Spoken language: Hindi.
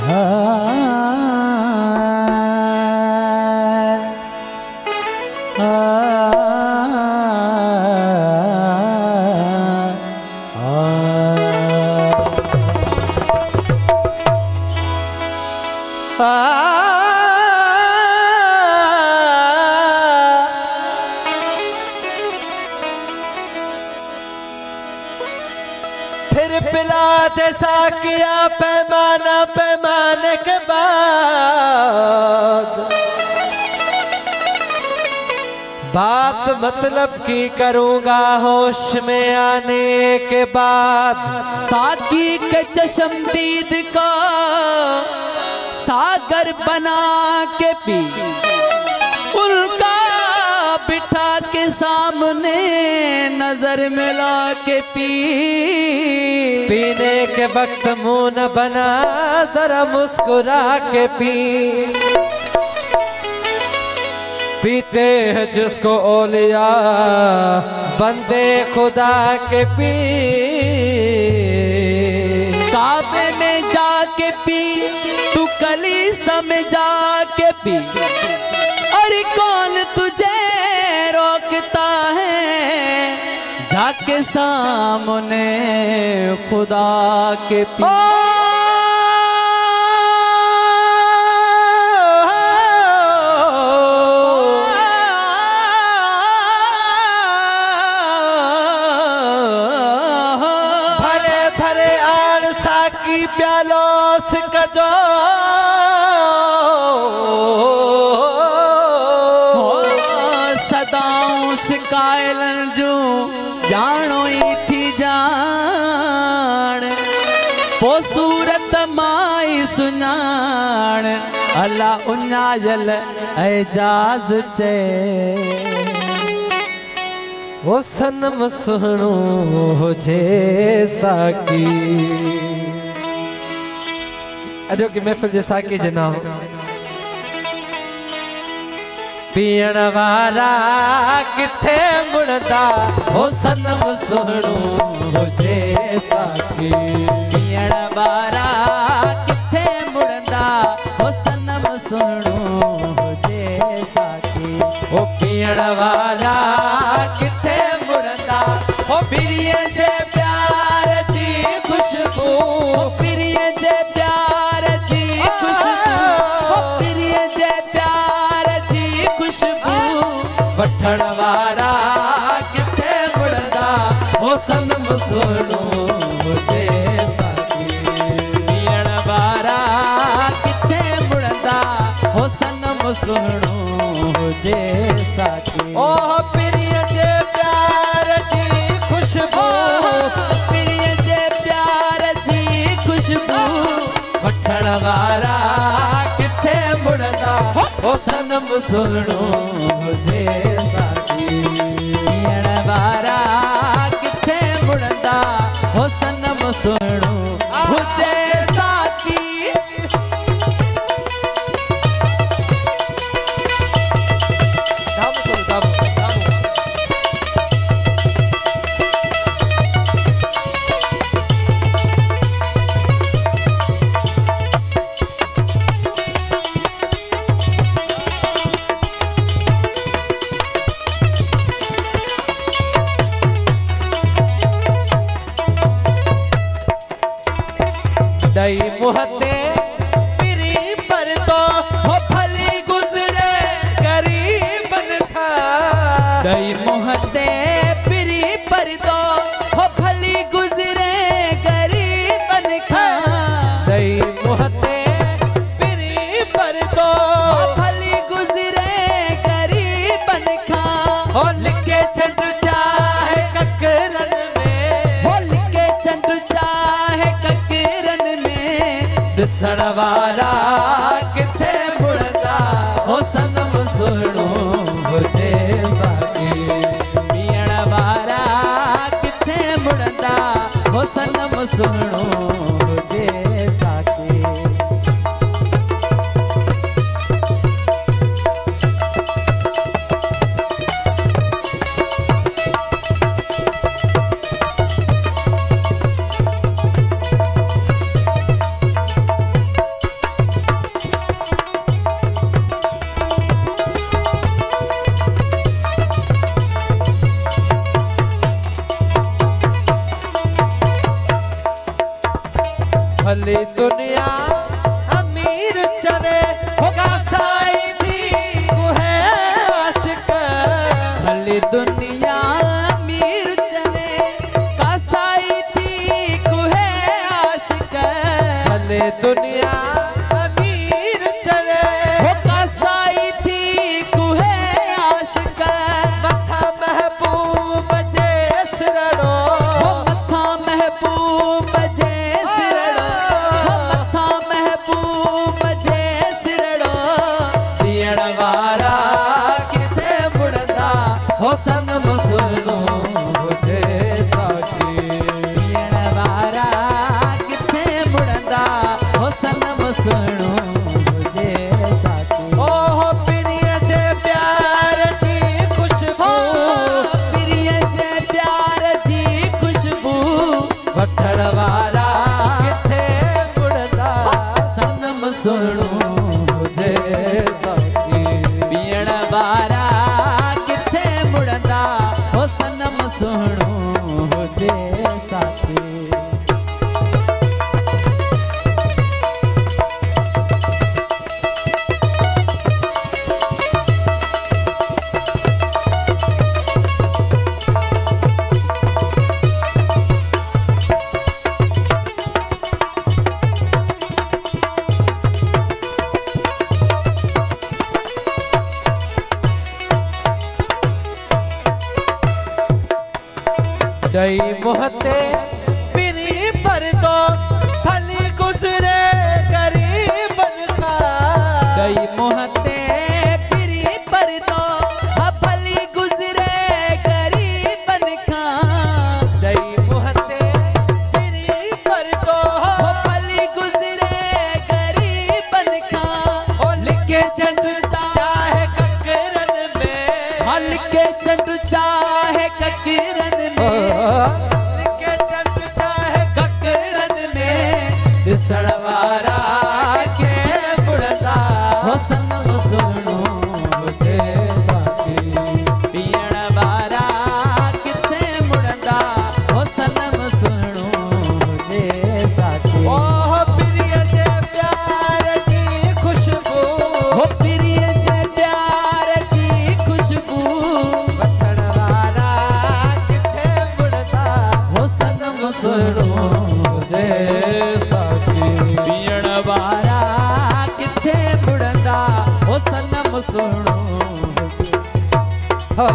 फिर पिला दे साकिया पैमाना पैमाने के बाद, बात मतलब की करूंगा होश में आने के बाद। साकी के चश्मदीद का सागर बना के पी, उनका बिठा के सामने नजर मिला के पी। पीने के वक्त मुंह न बना, जरा मुस्कुरा के पी। पीते हैं जिसको ओलिया बंदे खुदा के पी। काबे में जाके पी, तू कलीसा में जाके पी। अरे कौन तुझे रोकता है, जाके सामने खुदा के पी। भरे भरे आड़ साकी प्यालों से कजो, सदाऊं से कायलन जो जानो ही थी जान। पो सूरत माई सुनान, अल्लाह उन्यायल एजाज चे। वो सनम सुनो जे साकी, अजो की महफिल जे साकी जे ना हो। पीण वारा किथे मुड़दा, हो सनम सुनो जे साकी। पीण वारा किथे मुड़दा, हो सनम सुनो जे साकी। ओ पीण वारा किथे मुड़दा, हो बिरिय जे प्यार जी खुशबू। प्रिय जे प्यार जी खुशबू, प्रिय जे प्यार जी खुशबू। वठण वारा किथे मुड़दा, हो सनम सुनो जे साकी। पीण वारा किथे मुड़दा, हो सनम सुनो जे साकी। ओ प्रिय जे प्यार जी खुशबू, प्रिय जे प्यार जी खुशबू। वठण वारा किथे मुड़दा, हो सनम सुनो जे साकी। पीण वारा किथे मुड़दा, हो सनम सुनो जे साकी। दई मुहते पिरी पर तो हो फली गुजरे गरीबन था। दई मुहते पिरी पर तो हो फली गुजरे गरीबन खा। दई मुहते पिरी पर तो हो फली गुजरे गरीबन खा। हो लिखे चंद चाहे ककरन में, हो लिखे चंद चाहे ककरन में। दिसण वारा किथे मुड़दा, हो सनम सुनो जे साकी। पीण वारा किथे मुड़दा, हो सनम सुनो जे साकी। दुनिया अमीर चवे होगा साई थी कुहे आशिक भली दुनिया अमीर चवे कसाई थी कुहे आशिक भले दुनिया अमीर चवे हो कसाई थी कुहे आशिक मथा महबूब जे सिरड़ो हो मथा महबूब जे सिरड़ो हो मथा महबूब जे सिरड़ो दियण वारा किथे मुड़दा हो सनम सुनो हुजे साकी पीअण वारा किथे मुड़ंदा हो सनम सुणो हुजे साथी ओह पिरीअ जे प्यार जी खुशबू प्रिय जे प्यार जी खुशबू वठण वारा किथे मुड़दा सनम सुणो हुजे साकी पीअण वारा किथे मुड़ंदा हो सनम सुणो हुजे साथी दई मोहते पिरी पर दो फली गुजरे गरीबन खा दई मोहते पिरी पर दो फली गुजरे गरीबन खां दई मोहते पिरी पर दो फली गुजरे गरीबन खां ओ लिखे चंद चाहे ककरन में लिखे चंड चाहे ककरन में लिखे चंद चाहे ककरन में दिसण वारा के मुड़दा हो सनम सुणो मुझे साथी पीअण वारा किथे मुड़ंदा हो सनम सुणो हुजे साथी ओह प्रिय जे प्यार जी खुशबू हो प्रिय जे प्यार जी खुशबू वठण वारा किथे मुड़दा हो सनम सुणो सुणो मुझे साथी पीअण वारा किथे मुड़ंदा हो सनम सुणो हो